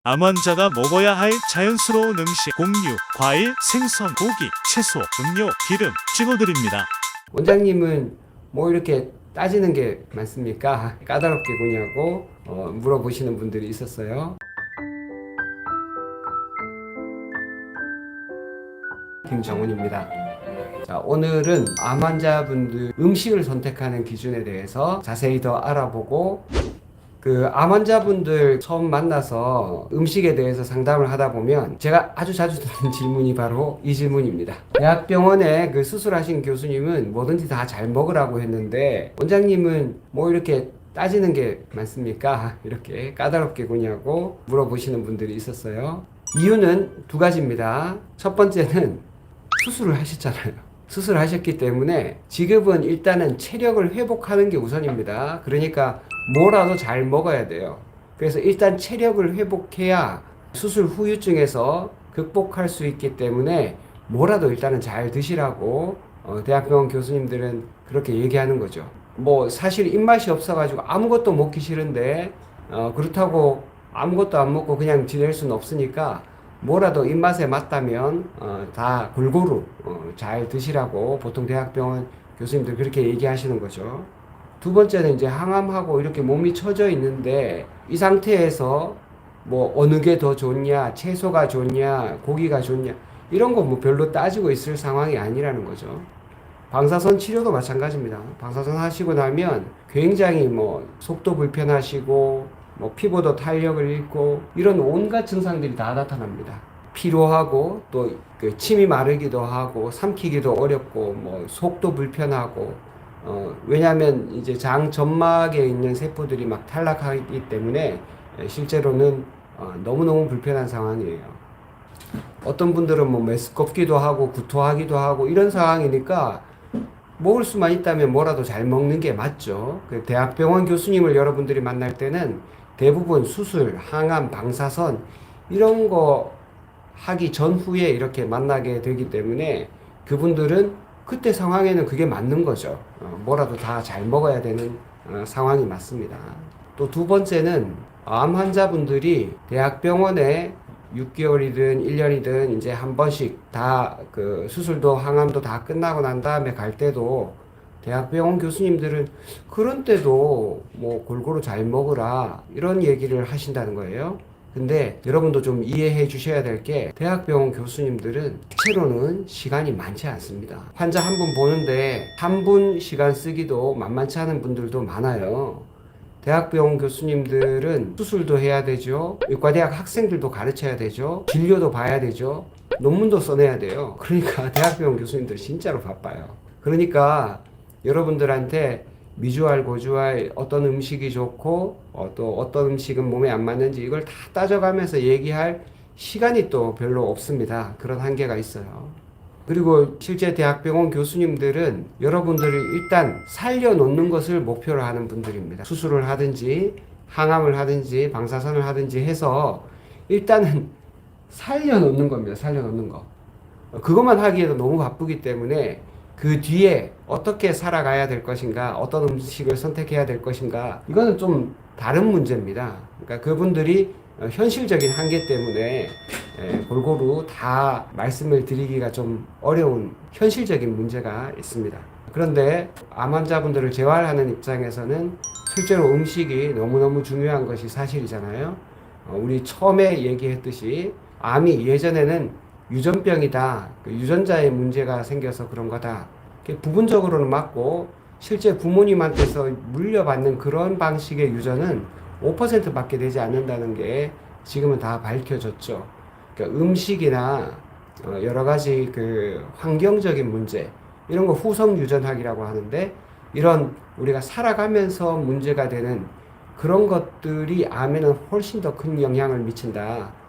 암 환자가 먹어야 할 자연스러운 음식, 곡류, 과일, 생선, 고기, 채소, 음료, 기름 찍어드립니다. 원장님은 뭐 이렇게 따지는 게 많습니까? 까다롭게 구냐고 물어보시는 분들이 있었어요. 김정훈입니다. 자, 오늘은 암 환자분들 음식을 선택하는 기준에 대해서 자세히 더 알아보고, 암 환자분들 처음 만나서 음식에 대해서 상담을 하다 보면 제가 아주 자주 듣는 질문이 바로 이 질문입니다. 대학병원에 수술하신 교수님은 뭐든지 다 잘 먹으라고 했는데 원장님은 뭐 이렇게 따지는 게 많습니까? 이렇게 까다롭게 구냐고 물어보시는 분들이 있었어요. 이유는 두 가지입니다. 첫 번째는 수술을 하셨잖아요. 수술하셨기 때문에 지금은 일단은 체력을 회복하는 게 우선입니다. 그러니까 뭐라도 잘 먹어야 돼요. 그래서 일단 체력을 회복해야 수술 후유증에서 극복할 수 있기 때문에 뭐라도 일단은 잘 드시라고 대학병원 교수님들은 그렇게 얘기하는 거죠. 뭐 사실 입맛이 없어가지고 아무것도 먹기 싫은데 그렇다고 아무것도 안 먹고 그냥 지낼 수는 없으니까 뭐라도 입맛에 맞다면 다 골고루 잘 드시라고 보통 대학병원 교수님들 그렇게 얘기하시는 거죠. 두 번째는 이제 항암하고 이렇게 몸이 처져 있는데 이 상태에서 뭐 어느 게 더 좋냐, 채소가 좋냐, 고기가 좋냐 이런 거 뭐 별로 따지고 있을 상황이 아니라는 거죠. 방사선 치료도 마찬가지입니다. 방사선 하시고 나면 굉장히 뭐 속도 불편하시고 뭐 피부도 탄력을 잃고 이런 온갖 증상들이 다 나타납니다. 피로하고 또 침이 마르기도 하고 삼키기도 어렵고 뭐 속도 불편하고 왜냐하면 이제 장 점막에 있는 세포들이 막 탈락하기 때문에 실제로는 너무너무 불편한 상황이에요. 어떤 분들은 뭐 메스껍기도 하고 구토하기도 하고 이런 상황이니까 먹을 수만 있다면 뭐라도 잘 먹는 게 맞죠. 대학병원 교수님을 여러분들이 만날 때는 대부분 수술, 항암, 방사선 이런 거 하기 전후에 이렇게 만나게 되기 때문에 그분들은 그때 상황에는 그게 맞는 거죠. 뭐라도 다 잘 먹어야 되는 상황이 맞습니다. 또 두 번째는 암 환자분들이 대학병원에 6개월이든 1년이든 이제 한 번씩 다 수술도 항암도 다 끝나고 난 다음에 갈 때도 대학병원 교수님들은 그런 때도 뭐 골고루 잘 먹으라 이런 얘기를 하신다는 거예요. 근데 여러분도 좀 이해해 주셔야 될 게 대학병원 교수님들은 실제로는 시간이 많지 않습니다. 환자 한 분 보는데 3분 시간 쓰기도 만만치 않은 분들도 많아요. 대학병원 교수님들은 수술도 해야 되죠. 의과대학 학생들도 가르쳐야 되죠. 진료도 봐야 되죠. 논문도 써내야 돼요. 그러니까 대학병원 교수님들 진짜로 바빠요. 그러니까 여러분들한테 미주알 고주알 어떤 음식이 좋고 또 어떤 음식은 몸에 안 맞는지 이걸 다 따져가면서 얘기할 시간이 또 별로 없습니다. 그런 한계가 있어요. 그리고 실제 대학병원 교수님들은 여러분들을 일단 살려놓는 것을 목표로 하는 분들입니다. 수술을 하든지 항암을 하든지 방사선을 하든지 해서 일단은 살려놓는 겁니다. 살려놓는 거. 그것만 하기에도 너무 바쁘기 때문에 그 뒤에 어떻게 살아가야 될 것인가, 어떤 음식을 선택해야 될 것인가, 이거는 좀 다른 문제입니다. 그러니까 그분들이 현실적인 한계 때문에 골고루 다 말씀을 드리기가 좀 어려운 현실적인 문제가 있습니다. 그런데 암 환자분들을 재활하는 입장에서는 실제로 음식이 너무너무 중요한 것이 사실이잖아요. 우리 처음에 얘기했듯이 암이 예전에는 유전병이다. 유전자의 문제가 생겨서 그런 거다. 부분적으로는 맞고 실제 부모님한테서 물려받는 그런 방식의 유전은 5%밖에 되지 않는다는 게 지금은 다 밝혀졌죠. 그러니까 음식이나 여러 가지 환경적인 문제 이런 거 후성 유전학이라고 하는데 이런 우리가 살아가면서 문제가 되는 그런 것들이 암에는 훨씬 더 큰 영향을 미친다.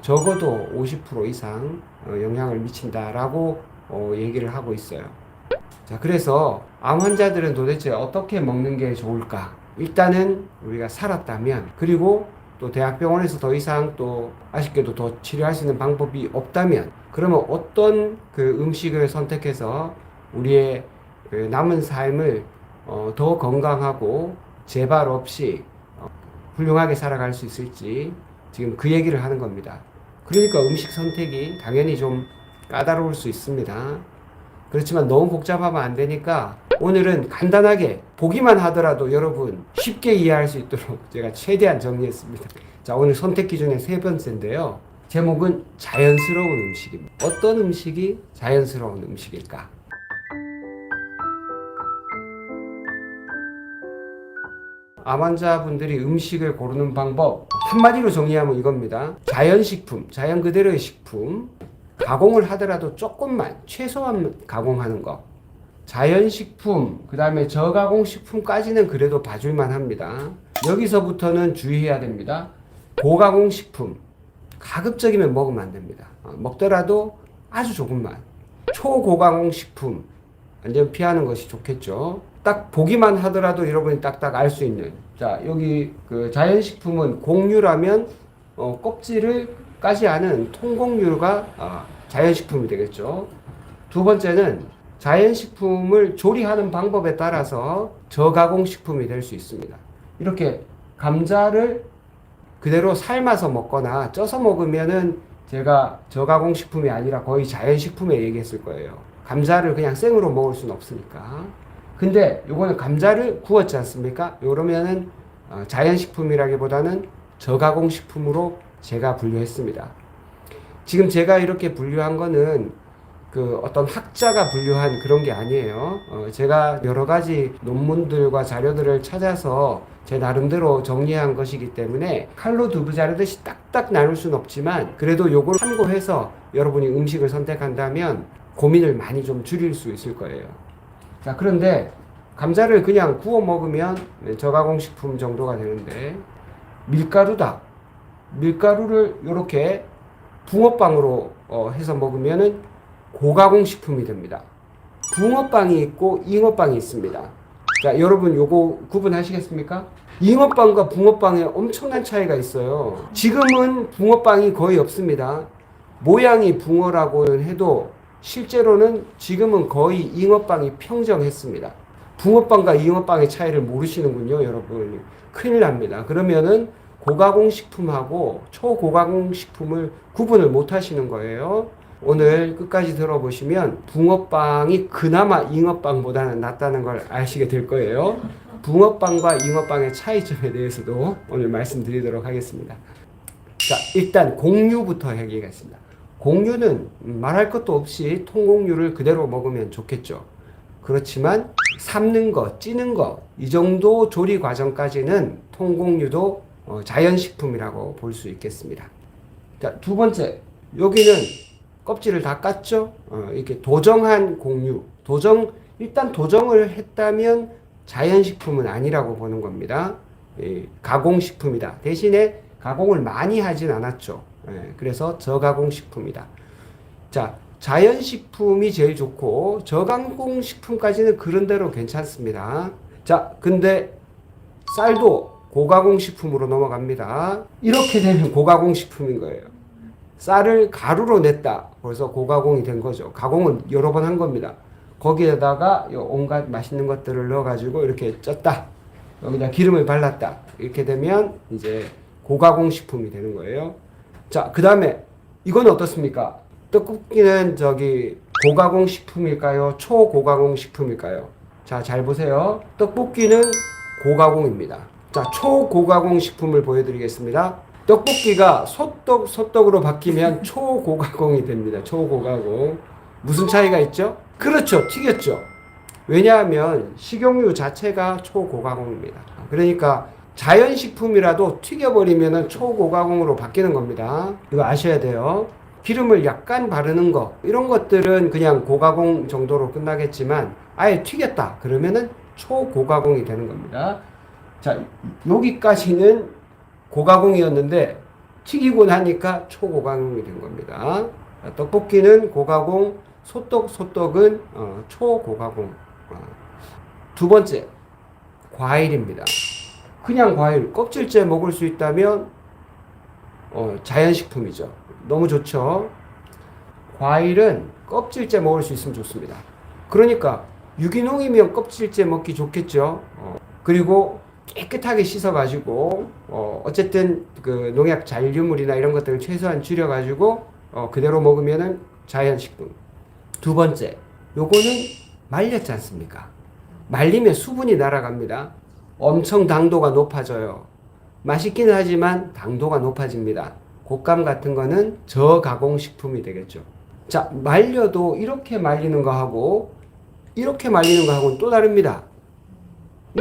적어도 50% 이상 영향을 미친다라고 얘기를 하고 있어요. 자, 그래서 암 환자들은 도대체 어떻게 먹는 게 좋을까? 일단은 우리가 살았다면, 그리고 또 대학병원에서 더 이상 또 아쉽게도 더 치료할 수 있는 방법이 없다면, 그러면 어떤 음식을 선택해서 우리의 남은 삶을 더 건강하고 재발 없이 훌륭하게 살아갈 수 있을지 지금 그 얘기를 하는 겁니다. 그러니까 음식 선택이 당연히 좀 까다로울 수 있습니다. 그렇지만 너무 복잡하면 안 되니까 오늘은 간단하게 보기만 하더라도 여러분 쉽게 이해할 수 있도록 제가 최대한 정리했습니다. 자, 오늘 선택 기준의 세 번째인데요. 제목은 자연스러운 음식입니다. 어떤 음식이 자연스러운 음식일까? 암 환자분들이 음식을 고르는 방법 한마디로 정리하면 이겁니다. 자연식품, 자연 그대로의 식품, 가공을 하더라도 조금만 최소한 가공하는 거. 자연식품, 그 다음에 저가공식품까지는 그래도 봐줄만 합니다. 여기서부터는 주의해야 됩니다. 고가공식품, 가급적이면 먹으면 안 됩니다. 먹더라도 아주 조금만. 초고가공식품, 완전 피하는 것이 좋겠죠. 딱 보기만 하더라도 여러분이 딱딱 알 수 있는. 자, 여기 그 자연식품은 공유라면 껍질을 까지 않은 통곡류가 자연식품이 되겠죠. 두 번째는 자연식품을 조리하는 방법에 따라서 저가공식품이 될 수 있습니다. 이렇게 감자를 그대로 삶아서 먹거나 쪄서 먹으면은 제가 저가공식품이 아니라 거의 자연식품에 얘기했을 거예요. 감자를 그냥 생으로 먹을 수는 없으니까. 근데 요거는 감자를 구웠지 않습니까? 요러면은 자연식품이라기보다는 저가공식품으로 제가 분류했습니다. 지금 제가 이렇게 분류한 거는 그 어떤 학자가 분류한 그런 게 아니에요. 제가 여러 가지 논문들과 자료들을 찾아서 제 나름대로 정리한 것이기 때문에 칼로 두부 자르듯이 딱딱 나눌 수는 없지만 그래도 요걸 참고해서 여러분이 음식을 선택한다면 고민을 많이 좀 줄일 수 있을 거예요. 자, 그런데 감자를 그냥 구워 먹으면 저가공식품 정도가 되는데 밀가루다. 밀가루를 이렇게 붕어빵으로 해서 먹으면은 고가공식품이 됩니다. 붕어빵이 있고 잉어빵이 있습니다. 자, 여러분 요거 구분하시겠습니까? 잉어빵과 붕어빵에 엄청난 차이가 있어요. 지금은 붕어빵이 거의 없습니다. 모양이 붕어라고는 해도 실제로는 지금은 거의 잉어빵이 평정했습니다. 붕어빵과 잉어빵의 차이를 모르시는군요, 여러분. 큰일 납니다. 그러면은 고가공식품하고 초고가공식품을 구분을 못 하시는 거예요. 오늘 끝까지 들어보시면 붕어빵이 그나마 잉어빵보다는 낫다는 걸 아시게 될 거예요. 붕어빵과 잉어빵의 차이점에 대해서도 오늘 말씀드리도록 하겠습니다. 자, 일단 공유부터 얘기하겠습니다. 공유는 말할 것도 없이 통공유를 그대로 먹으면 좋겠죠. 그렇지만 삶는 거, 찌는 거, 이 정도 조리 과정까지는 통공유도 자연식품이라고 볼 수 있겠습니다. 자, 두 번째, 여기는 껍질을 다 깠죠? 이렇게 도정한 공유. 일단 도정을 했다면 자연식품은 아니라고 보는 겁니다. 가공식품이다. 대신에 가공을 많이 하진 않았죠. 그래서 저가공식품이다. 자, 자연식품이 제일 좋고 저가공식품까지는 그런대로 괜찮습니다. 자, 근데 쌀도 고가공식품으로 넘어갑니다. 이렇게 되면 고가공식품인 거예요. 쌀을 가루로 냈다. 그래서 고가공이 된 거죠. 가공은 여러 번 한 겁니다. 거기에다가 온갖 맛있는 것들을 넣어가지고 이렇게 쪘다. 여기다 기름을 발랐다. 이렇게 되면 이제 고가공식품이 되는 거예요. 자, 그 다음에 이건 어떻습니까? 떡볶이는 고가공식품일까요? 초고가공식품일까요? 자, 잘 보세요. 떡볶이는 고가공입니다. 자, 초고가공식품을 보여드리겠습니다. 떡볶이가 소떡으로 바뀌면 초고가공이 됩니다. 초고가공. 무슨 차이가 있죠? 그렇죠. 튀겼죠. 왜냐하면 식용유 자체가 초고가공입니다. 그러니까 자연식품이라도 튀겨버리면 초고가공으로 바뀌는 겁니다. 이거 아셔야 돼요. 기름을 약간 바르는 거, 이런 것들은 그냥 고가공 정도로 끝나겠지만 아예 튀겼다. 그러면은 초고가공이 되는 겁니다. 자, 여기까지는 고가공이었는데 튀기고 나니까 초고가공이 된 겁니다. 자, 떡볶이는 고가공, 소떡은 초고가공. 두 번째, 과일입니다. 그냥 과일, 껍질째 먹을 수 있다면 자연식품이죠. 너무 좋죠. 과일은 껍질째 먹을 수 있으면 좋습니다. 그러니까 유기농이면 껍질째 먹기 좋겠죠. 그리고 깨끗하게 씻어가지고 어쨌든 그 농약 잔류물이나 이런 것들을 최소한 줄여가지고 그대로 먹으면은 자연식품. 두 번째, 요거는 말렸지 않습니까? 말리면 수분이 날아갑니다. 엄청 당도가 높아져요. 맛있기는 하지만 당도가 높아집니다. 곶감 같은 거는 저가공식품이 되겠죠. 자, 말려도 이렇게 말리는 거하고 이렇게 말리는 거하고는 또 다릅니다.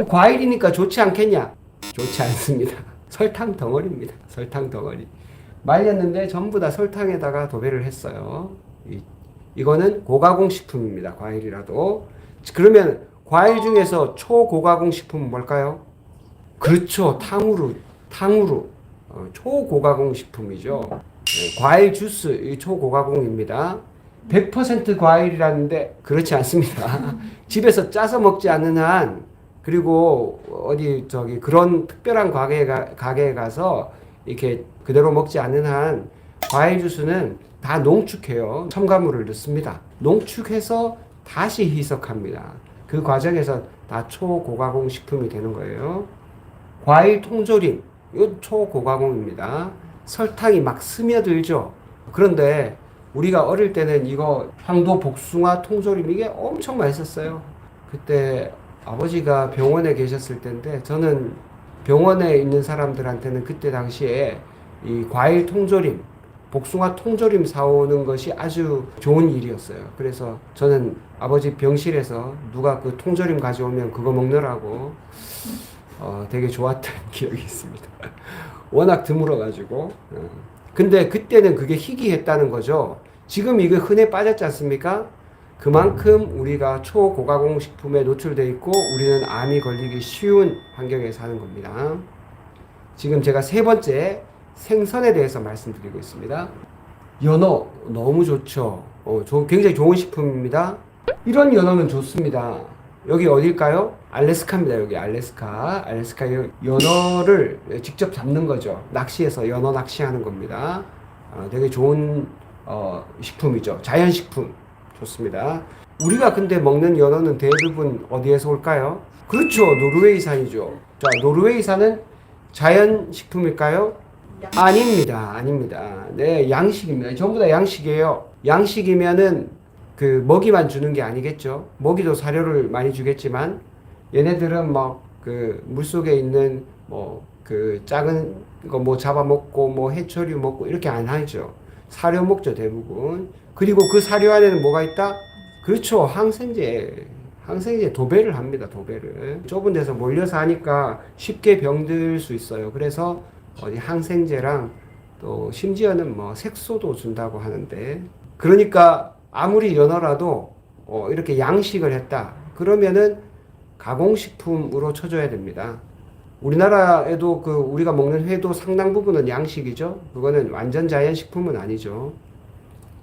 과일이니까 좋지 않겠냐? 좋지 않습니다. 설탕 덩어리입니다. 설탕 덩어리. 말렸는데 전부 다 설탕에다가 도배를 했어요. 이거는 고가공 식품입니다. 과일이라도. 그러면 과일 중에서 초고가공 식품은 뭘까요? 그렇죠. 탕후루. 초고가공 식품이죠. 과일 주스, 이 초고가공입니다. 100% 과일이라는데 그렇지 않습니다. 집에서 짜서 먹지 않는 한, 그리고 그런 특별한 가게에 가서 이렇게 그대로 먹지 않는 한 과일 주스는 다 농축해요. 첨가물을 넣습니다. 농축해서 다시 희석합니다. 그 과정에서 다 초고가공 식품이 되는 거예요. 과일 통조림, 이건 초고가공입니다. 설탕이 막 스며들죠. 그런데 우리가 어릴 때는 이거 황도 복숭아 통조림 이게 엄청 맛있었어요. 그때 아버지가 병원에 계셨을 때인데 저는 병원에 있는 사람들한테는 그때 당시에 이 과일 통조림, 복숭아 통조림 사오는 것이 아주 좋은 일이었어요. 그래서 저는 아버지 병실에서 누가 그 통조림 가져오면 그거 먹느라고 되게 좋았던 기억이 있습니다. 워낙 드물어가지고. 근데 그때는 그게 희귀했다는 거죠. 지금 이거 흔해 빠졌지 않습니까? 그만큼 우리가 초고가공 식품에 노출되어 있고 우리는 암이 걸리기 쉬운 환경에 사는 겁니다. 지금 제가 세 번째 생선에 대해서 말씀드리고 있습니다. 연어 너무 좋죠. 굉장히 좋은 식품입니다. 이런 연어는 좋습니다. 여기 어딜까요? 알래스카입니다. 여기 알래스카 연어를 직접 잡는 거죠. 낚시해서 연어 낚시하는 겁니다. 되게 좋은 식품이죠. 자연식품 좋습니다. 우리가 근데 먹는 연어는 대부분 어디에서 올까요? 그렇죠. 노르웨이산이죠. 자, 노르웨이산은 자연식품일까요? 아닙니다. 네, 양식입니다. 전부 다 양식이에요. 양식이면은 그 먹이만 주는 게 아니겠죠. 먹이도 사료를 많이 주겠지만 얘네들은 막 그 물속에 있는 뭐 그 작은 거 뭐 잡아먹고 뭐 해초류 먹고 이렇게 안 하죠. 사료 먹죠, 대부분. 그리고 그 사료 안에는 뭐가 있다? 그렇죠. 항생제 도배를 합니다. 도배를. 좁은 데서 몰려서 하니까 쉽게 병들 수 있어요. 그래서 항생제랑 또 심지어는 뭐 색소도 준다고 하는데, 그러니까 아무리 연어라도 이렇게 양식을 했다 그러면은 가공식품으로 쳐줘야 됩니다. 우리나라에도 그 우리가 먹는 회도 상당 부분은 양식이죠. 그거는 완전 자연식품은 아니죠.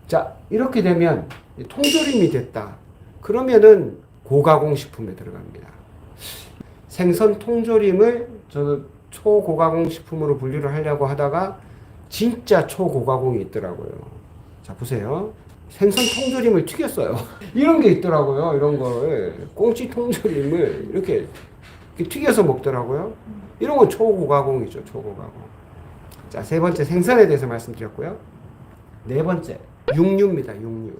자, 이렇게 되면 통조림이 됐다 그러면은 고가공식품에 들어갑니다. 생선 통조림을 저는 초고가공식품으로 분류를 하려고 하다가 진짜 초고가공이 있더라고요. 자, 보세요. 생선 통조림을 튀겼어요. 이런 게 있더라고요. 이런 거를 꽁치 통조림을 이렇게 튀겨서 먹더라고요. 이런 건 초고가공이죠. 초고가공. 자, 세 번째 생선에 대해서 말씀드렸고요. 네 번째 육류입니다. 육류.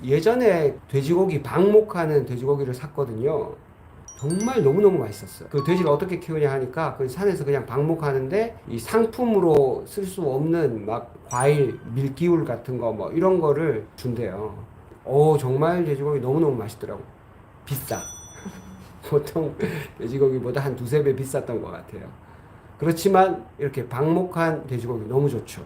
예전에 돼지고기 방목하는 돼지고기를 샀거든요. 정말 너무너무 맛있었어요. 그 돼지를 어떻게 키우냐 하니까 그 산에서 그냥 방목하는데 이 상품으로 쓸 수 없는 막 과일, 밀기울 같은 거 뭐 이런 거를 준대요. 정말 돼지고기 너무너무 맛있더라고. 비싸. 보통 돼지고기보다 한 두세 배 비쌌던 것 같아요. 그렇지만 이렇게 방목한 돼지고기 너무 좋죠.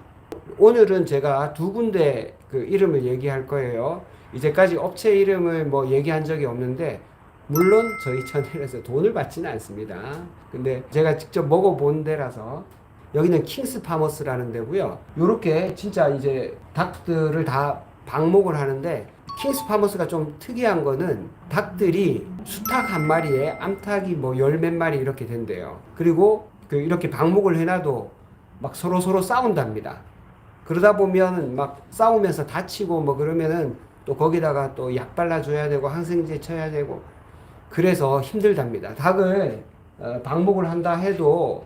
오늘은 제가 두 군데 그 이름을 얘기할 거예요. 이제까지 업체 이름을 뭐 얘기한 적이 없는데 물론 저희 채널에서 돈을 받지는 않습니다. 근데 제가 직접 먹어본 데라서 여기는 킹스 파머스라는 데고요. 요렇게 진짜 이제 닭들을 다 방목을 하는데 킹스 파머스가 좀 특이한 거는 닭들이 수탉 한 마리에 암탉이 뭐 열 몇 마리 이렇게 된대요. 그리고 이렇게 방목을 해놔도 막 서로 싸운답니다. 그러다 보면 막 싸우면서 다치고 뭐 그러면은 또 거기다가 또 약 발라줘야 되고 항생제 쳐야 되고 그래서 힘들답니다. 닭을 방목을 한다 해도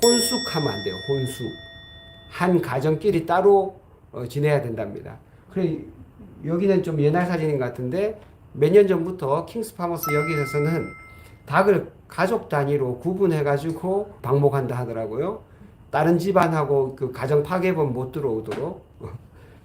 혼숙하면 안 돼요. 혼숙. 한 가정끼리 따로 지내야 된답니다. 그래 여기는 좀 옛날 사진인 것 같은데 몇 년 전부터 킹스파머스 여기에서는 닭을 가족 단위로 구분해가지고 방목한다 하더라고요. 다른 집안하고 그 가정 파괴범 못 들어오도록.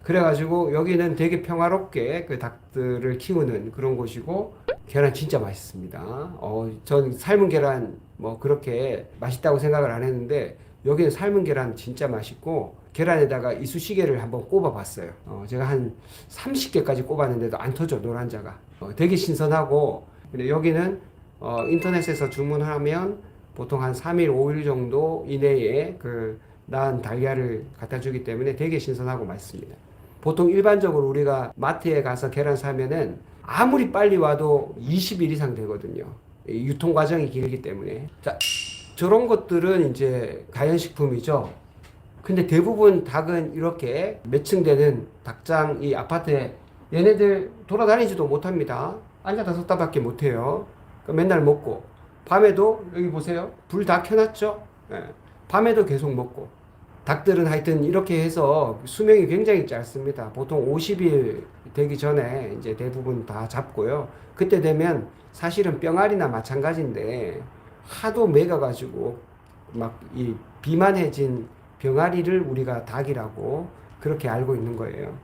그래가지고 여기는 되게 평화롭게 그 닭들을 키우는 그런 곳이고 계란 진짜 맛있습니다. 전 삶은 계란 뭐 그렇게 맛있다고 생각을 안 했는데 여기는 삶은 계란 진짜 맛있고 계란에다가 이쑤시개를 한번 꼽아봤어요. 제가 한 30개까지 꼽았는데도 안 터져 노란자가. 되게 신선하고 근데 여기는 인터넷에서 주문하면 보통 한 3일, 5일 정도 이내에 그 낳은 달걀을 갖다 주기 때문에 되게 신선하고 맛있습니다. 보통 일반적으로 우리가 마트에 가서 계란 사면은 아무리 빨리 와도 20일 이상 되거든요. 유통 과정이 길기 때문에. 자, 저런 것들은 이제 가연식품이죠. 근데 대부분 닭은 이렇게 몇 층 되는 닭장 이 아파트에 얘네들 돌아다니지도 못합니다. 앉아다 섰다밖에 못해요. 맨날 먹고 밤에도 여기 보세요. 불 다 켜놨죠. 네. 밤에도 계속 먹고 닭들은 하여튼 이렇게 해서 수명이 굉장히 짧습니다. 보통 50일 되기 전에 이제 대부분 다 잡고요. 그때 되면 사실은 병아리나 마찬가지인데 하도 먹여가지고 막 이 비만해진 병아리를 우리가 닭이라고 그렇게 알고 있는 거예요.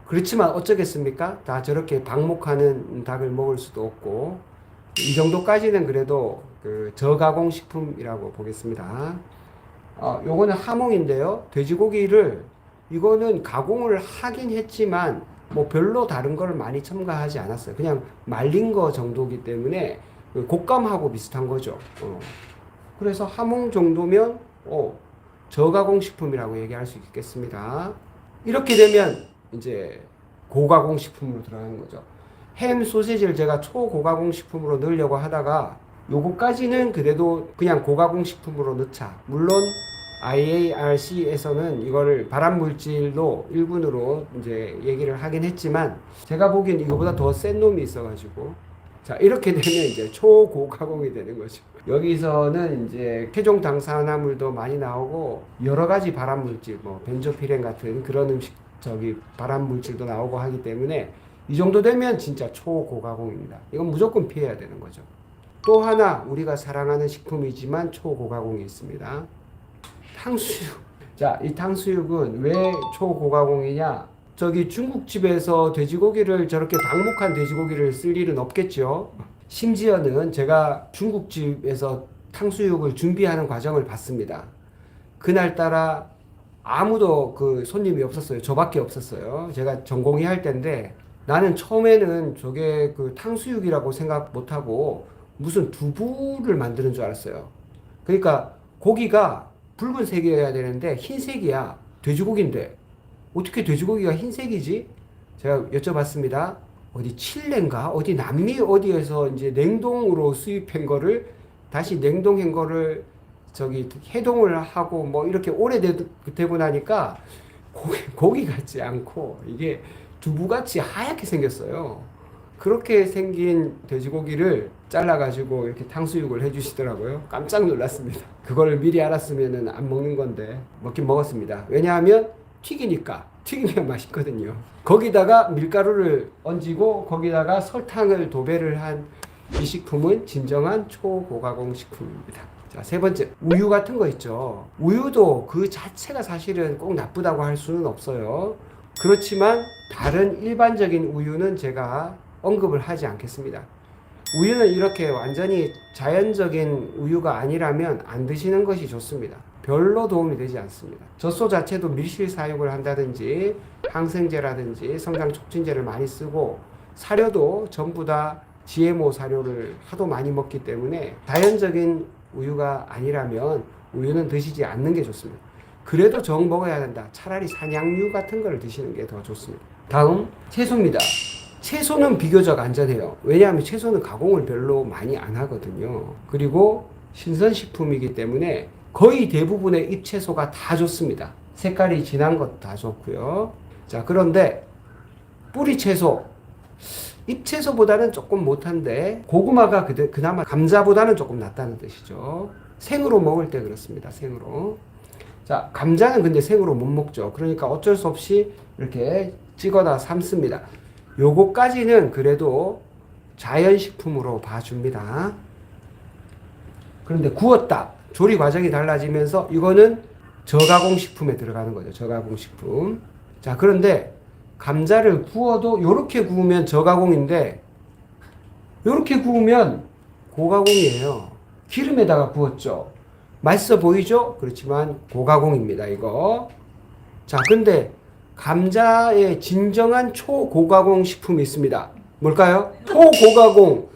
그렇지만 어쩌겠습니까? 다 저렇게 방목하는 닭을 먹을 수도 없고 이 정도까지는 그래도 그 저가공 식품이라고 보겠습니다. 요거는 하몽인데요. 돼지고기를 이거는 가공을 하긴 했지만 뭐 별로 다른 걸 많이 첨가하지 않았어요. 그냥 말린 거 정도기 때문에 곶감하고 비슷한 거죠. 그래서 하몽 정도면 저가공 식품이라고 얘기할 수 있겠습니다. 이렇게 되면 이제 고가공 식품으로 들어가는 거죠. 햄, 소시지를 제가 초고가공 식품으로 넣으려고 하다가 요거까지는 그래도 그냥 고가공 식품으로 넣자. 물론 IARC에서는 이거를 발암물질로 1군으로 이제 얘기를 하긴 했지만 제가 보기엔 이거보다 더 센 놈이 있어가지고 자 이렇게 되면 이제 초고가공이 되는 거죠. 여기서는 이제 최종 당산화물도 많이 나오고 여러 가지 발암물질 뭐 벤조피렌 같은 그런 발암물질도 나오고 하기 때문에 이 정도 되면 진짜 초고가공입니다. 이건 무조건 피해야 되는 거죠. 또 하나 우리가 사랑하는 식품이지만 초고가공이 있습니다. 탕수육. 자, 이 탕수육은 왜 초고가공이냐? 저기 중국집에서 돼지고기를 저렇게 방목한 돼지고기를 쓸 일은 없겠죠. 심지어는 제가 중국집에서 탕수육을 준비하는 과정을 봤습니다. 그날따라 아무도 그 손님이 없었어요. 저밖에 없었어요. 제가 전공의 할 때인데 나는 처음에는 저게 그 탕수육이라고 생각 못하고 무슨 두부를 만드는 줄 알았어요. 그러니까 고기가 붉은색이어야 되는데 흰색이야. 돼지고기인데 어떻게 돼지고기가 흰색이지? 제가 여쭤봤습니다. 어디 칠레인가? 어디 남미 어디에서 이제 냉동으로 수입한 거를 다시 냉동한 거를 저기 해동을 하고 뭐 이렇게 오래되고 나니까 고기 같지 않고 이게 두부같이 하얗게 생겼어요. 그렇게 생긴 돼지고기를 잘라가지고 이렇게 탕수육을 해주시더라고요. 깜짝 놀랐습니다. 그걸 미리 알았으면 안 먹는 건데 먹긴 먹었습니다. 왜냐하면 튀기면 맛있거든요. 거기다가 밀가루를 얹고 거기다가 설탕을 도배를 한 이 식품은 진정한 초고가공 식품입니다. 자, 세 번째, 우유 같은 거 있죠. 우유도 그 자체가 사실은 꼭 나쁘다고 할 수는 없어요. 그렇지만 다른 일반적인 우유는 제가 언급을 하지 않겠습니다. 우유는 이렇게 완전히 자연적인 우유가 아니라면 안 드시는 것이 좋습니다. 별로 도움이 되지 않습니다. 젖소 자체도 밀실 사육을 한다든지 항생제라든지 성장 촉진제를 많이 쓰고 사료도 전부 다 GMO 사료를 하도 많이 먹기 때문에 자연적인 우유가 아니라면 우유는 드시지 않는 게 좋습니다. 그래도 정 먹어야 된다. 차라리 산양유 같은 걸 드시는 게 더 좋습니다. 다음 채소입니다. 채소는 비교적 안전해요. 왜냐하면 채소는 가공을 별로 많이 안 하거든요. 그리고 신선식품이기 때문에 거의 대부분의 잎채소가 다 좋습니다. 색깔이 진한 것 다 좋고요. 자, 그런데 뿌리채소. 잎채소보다는 조금 못한데 고구마가 그나마 감자보다는 조금 낫다는 뜻이죠. 생으로 먹을 때 그렇습니다. 생으로. 자, 감자는 근데 생으로 못 먹죠. 그러니까 어쩔 수 없이 이렇게 찍어다 삶습니다. 요거까지는 그래도 자연식품으로 봐줍니다. 그런데 구웠다. 조리 과정이 달라지면서 이거는 저가공식품에 들어가는 거죠. 저가공식품. 자, 그런데 감자를 구워도 요렇게 구우면 저가공인데 요렇게 구우면 고가공이에요. 기름에다가 구웠죠. 맛있어 보이죠? 그렇지만 고가공입니다. 이거. 자, 근데 감자의 진정한 초고가공 식품이 있습니다. 뭘까요? 초고가공.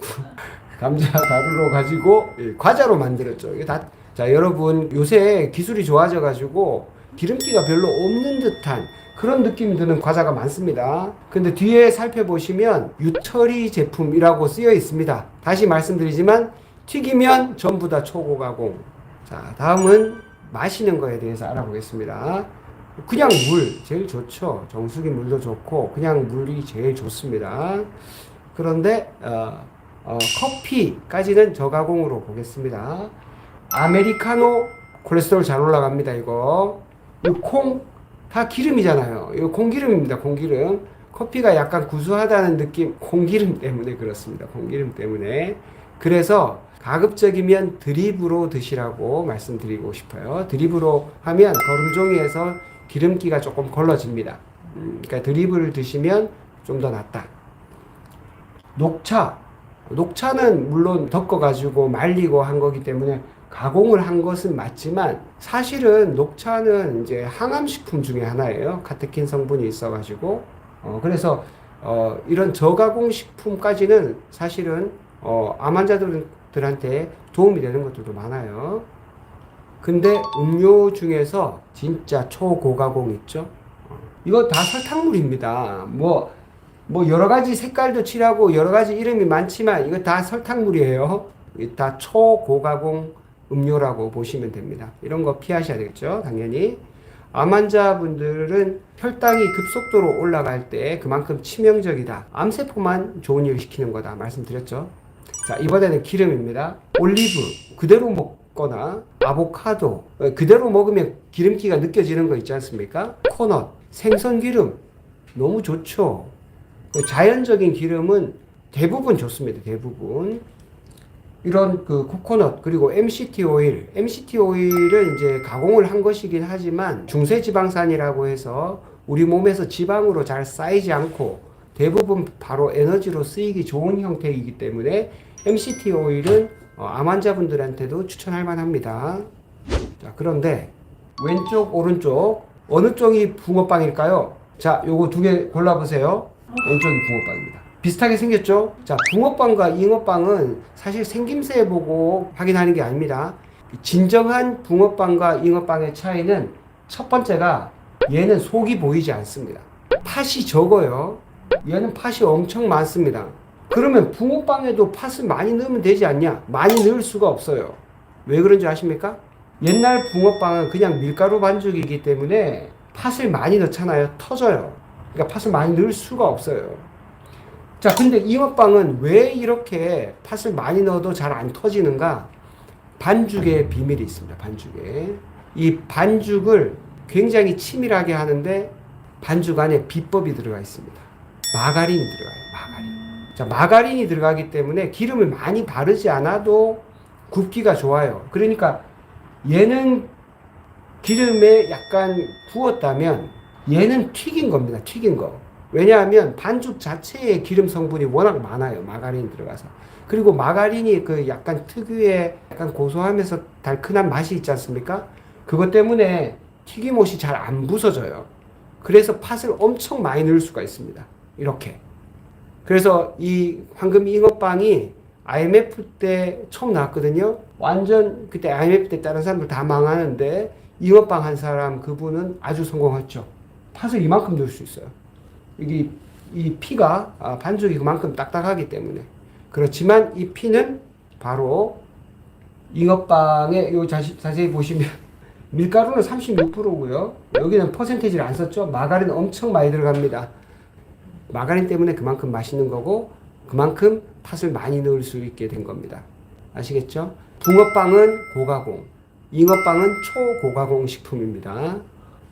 감자 가루로 가지고 과자로 만들었죠. 이게 다. 자, 여러분 요새 기술이 좋아져 가지고 기름기가 별로 없는 듯한 그런 느낌이 드는 과자가 많습니다. 근데 뒤에 살펴보시면 유처리 제품이라고 쓰여 있습니다. 다시 말씀드리지만 튀기면 전부 다 초고가공. 자, 다음은 마시는 거에 대해서 알아보겠습니다. 그냥 물 제일 좋죠. 정수기 물도 좋고 그냥 물이 제일 좋습니다. 그런데 커피까지는 저가공으로 보겠습니다. 아메리카노 콜레스테롤 잘 올라갑니다. 이거 콩 다 기름이잖아요. 이거 콩기름입니다. 콩기름. 커피가 약간 구수하다는 느낌 콩기름 때문에 그렇습니다. 콩기름 때문에. 그래서 가급적이면 드립으로 드시라고 말씀드리고 싶어요. 드립으로 하면 거름종이에서 기름기가 조금 걸러집니다. 그러니까 드립을 드시면 좀 더 낫다. 녹차는 물론 덮어가지고 말리고 한 거기 때문에 가공을 한 것은 맞지만 사실은 녹차는 이제 항암식품 중에 하나예요. 카테킨 성분이 있어가지고 그래서 이런 저가공 식품까지는 사실은 암 환자들한테 도움이 되는 것들도 많아요. 근데 음료 중에서 진짜 초고가공 있죠. 이거 다 설탕물입니다. 뭐 여러 가지 색깔도 칠하고 여러 가지 이름이 많지만 이거 다 설탕물이에요. 다 초고가공 음료라고 보시면 됩니다. 이런 거 피하셔야 되겠죠. 당연히. 암 환자분들은 혈당이 급속도로 올라갈 때 그만큼 치명적이다. 암세포만 좋은 일을 시키는 거다. 말씀드렸죠. 자, 이번에는 기름입니다. 올리브 그대로 먹거나 아보카도 그대로 먹으면 기름기가 느껴지는 거 있지 않습니까? 코넛, 생선기름 너무 좋죠. 자연적인 기름은 대부분 좋습니다. 대부분. 이런 코코넛 그리고 MCT 오일은 이제 가공을 한 것이긴 하지만 중세지방산이라고 해서 우리 몸에서 지방으로 잘 쌓이지 않고 대부분 바로 에너지로 쓰이기 좋은 형태이기 때문에 MCT 오일은 암 환자분들한테도 추천할 만합니다. 자, 그런데 왼쪽 오른쪽 어느 쪽이 붕어빵일까요? 자, 요거 두 개 골라보세요. 왼쪽이 붕어빵입니다. 비슷하게 생겼죠? 자, 붕어빵과 잉어빵은 사실 생김새 보고 확인하는 게 아닙니다. 진정한 붕어빵과 잉어빵의 차이는 첫 번째가 얘는 속이 보이지 않습니다. 팥이 적어요. 얘는 팥이 엄청 많습니다. 그러면 붕어빵에도 팥을 많이 넣으면 되지 않냐? 많이 넣을 수가 없어요. 왜 그런지 아십니까? 옛날 붕어빵은 그냥 밀가루 반죽이기 때문에 팥을 많이 넣잖아요. 터져요. 그러니까 팥을 많이 넣을 수가 없어요. 자, 근데 잉어빵은 왜 이렇게 팥을 많이 넣어도 잘 안 터지는가? 반죽에 비밀이 있습니다. 반죽에. 이 반죽을 굉장히 치밀하게 하는데 반죽 안에 비법이 들어가 있습니다. 마가린이 들어가요. 마가린. 자, 마가린이 들어가기 때문에 기름을 많이 바르지 않아도 굽기가 좋아요. 그러니까 얘는 기름에 약간 구웠다면 얘는 튀긴 겁니다. 튀긴 거. 왜냐하면 반죽 자체에 기름 성분이 워낙 많아요. 마가린이 들어가서. 그리고 마가린이 약간 특유의 약간 고소하면서 달큰한 맛이 있지 않습니까? 그것 때문에 튀김옷이 잘 안 부서져요. 그래서 팥을 엄청 많이 넣을 수가 있습니다. 이렇게. 그래서 이 황금 잉어빵이 IMF 때 처음 나왔거든요. 완전 그때 IMF 때 다른 사람들 다 망하는데 잉어빵 한 사람 그분은 아주 성공했죠. 팥을 이만큼 넣을 수 있어요. 이 피가 반죽이 그만큼 딱딱하기 때문에. 그렇지만 이 피는 바로 잉어빵에 요 자세히 보시면 밀가루는 36%고요. 여기는 퍼센테이지를 안 썼죠. 마가린 엄청 많이 들어갑니다. 마가린 때문에 그만큼 맛있는 거고 그만큼 팥을 많이 넣을 수 있게 된 겁니다. 아시겠죠? 붕어빵은 고가공, 잉어빵은 초고가공 식품입니다.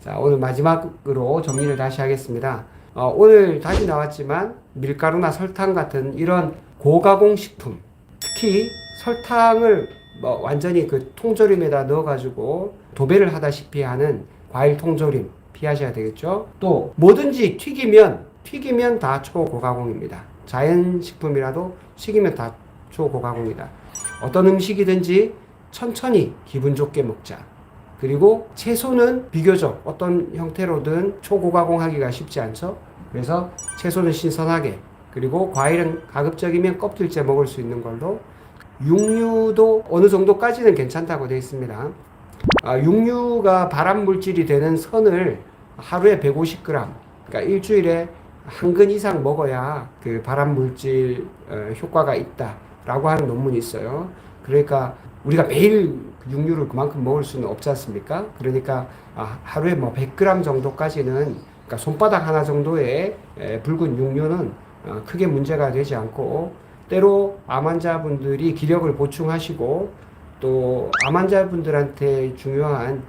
자, 오늘 마지막으로 정리를 다시 하겠습니다. 오늘 다시 나왔지만 밀가루나 설탕 같은 이런 고가공 식품, 특히 설탕을 완전히 그 통조림에다 넣어가지고 도배를 하다시피 하는 과일 통조림 피하셔야 되겠죠. 또 뭐든지 튀기면 다 초고가공입니다. 자연식품이라도 튀기면 다 초고가공이다. 어떤 음식이든지 천천히 기분 좋게 먹자. 그리고 채소는 비교적 어떤 형태로든 초고가공하기가 쉽지 않죠. 그래서 채소는 신선하게, 그리고 과일은 가급적이면 껍질째 먹을 수 있는 걸로, 육류도 어느 정도까지는 괜찮다고 되어 있습니다. 육류가 발암 물질이 되는 선을 하루에 150g, 그러니까 일주일에 한 근 이상 먹어야 그 발암 물질 효과가 있다라고 하는 논문이 있어요. 그러니까 우리가 매일 육류를 그만큼 먹을 수는 없지 않습니까? 그러니까 하루에 뭐 100g 정도까지는, 그러니까 손바닥 하나 정도의 붉은 육류는 크게 문제가 되지 않고, 때로 암 환자분들이 기력을 보충하시고 또 암 환자분들한테 중요한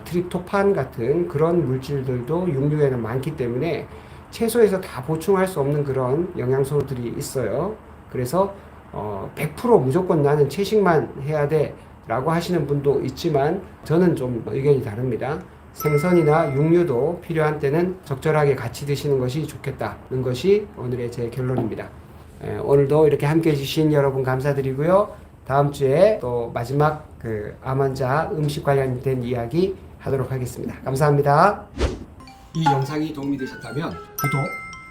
트립토판 같은 그런 물질들도 육류에는 많기 때문에 채소에서 다 보충할 수 없는 그런 영양소들이 있어요. 그래서 100% 무조건 나는 채식만 해야 돼 라고 하시는 분도 있지만, 저는 좀 의견이 다릅니다. 생선이나 육류도 필요한 때는 적절하게 같이 드시는 것이 좋겠다는 것이 오늘의 제 결론입니다. 오늘도 이렇게 함께 해주신 여러분 감사드리고요. 다음 주에 또 마지막 암 환자 음식 관련된 이야기 하도록 하겠습니다. 감사합니다. 이 영상이 도움이 되셨다면 구독,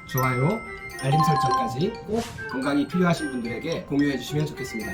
좋아요, 알림 설정까지 꼭 건강이 필요하신 분들에게 공유해 주시면 좋겠습니다.